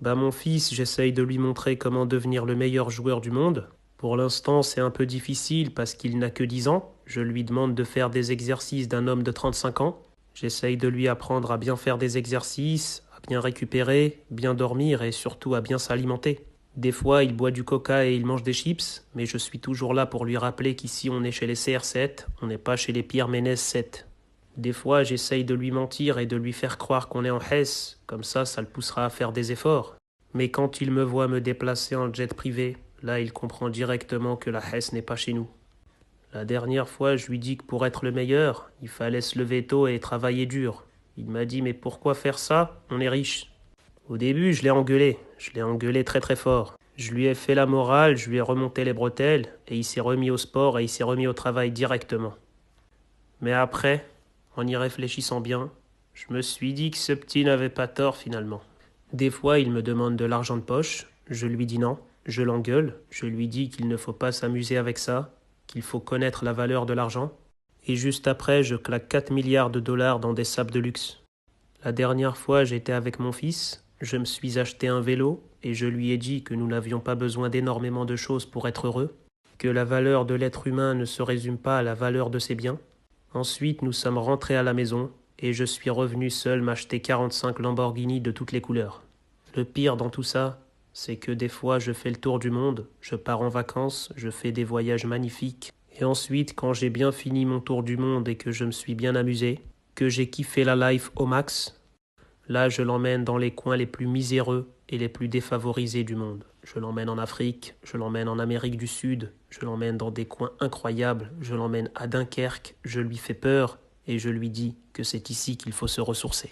Bah mon fils, j'essaye de lui montrer comment devenir le meilleur joueur du monde. Pour l'instant, c'est un peu difficile parce qu'il n'a que 10 ans. Je lui demande de faire des exercices d'un homme de 35 ans. J'essaye de lui apprendre à bien faire des exercices, à bien récupérer, bien dormir et surtout à bien s'alimenter. Des fois, il boit du coca et il mange des chips, mais je suis toujours là pour lui rappeler qu'ici on est chez les CR7, on n'est pas chez les Pierre Ménez 7. Des fois, j'essaye de lui mentir et de lui faire croire qu'on est en Hesse, comme ça le poussera à faire des efforts. Mais quand il me voit me déplacer en jet privé, là il comprend directement que la Hesse n'est pas chez nous. La dernière fois, je lui dis que pour être le meilleur, il fallait se lever tôt et travailler dur. Il m'a dit mais pourquoi faire ça? On est riche. Au début, je l'ai engueulé très très fort. Je lui ai fait la morale, je lui ai remonté les bretelles, et il s'est remis au sport et il s'est remis au travail directement. Mais après, en y réfléchissant bien, je me suis dit que ce petit n'avait pas tort finalement. Des fois, il me demande de l'argent de poche, je lui dis non, je l'engueule, je lui dis qu'il ne faut pas s'amuser avec ça, qu'il faut connaître la valeur de l'argent, et juste après, je claque 4 milliards de dollars dans des sables de luxe. La dernière fois, j'étais avec mon fils, je me suis acheté un vélo, et je lui ai dit que nous n'avions pas besoin d'énormément de choses pour être heureux, que la valeur de l'être humain ne se résume pas à la valeur de ses biens. Ensuite, nous sommes rentrés à la maison et je suis revenu seul m'acheter 45 Lamborghini de toutes les couleurs. Le pire dans tout ça, c'est que des fois je fais le tour du monde, je pars en vacances, je fais des voyages magnifiques. Et ensuite, quand j'ai bien fini mon tour du monde et que je me suis bien amusé, que j'ai kiffé la life au max, là je l'emmène dans les coins les plus miséreux et les plus défavorisés du monde. Je l'emmène en Afrique, je l'emmène en Amérique du Sud, je l'emmène dans des coins incroyables, je l'emmène à Dunkerque, je lui fais peur et je lui dis que c'est ici qu'il faut se ressourcer.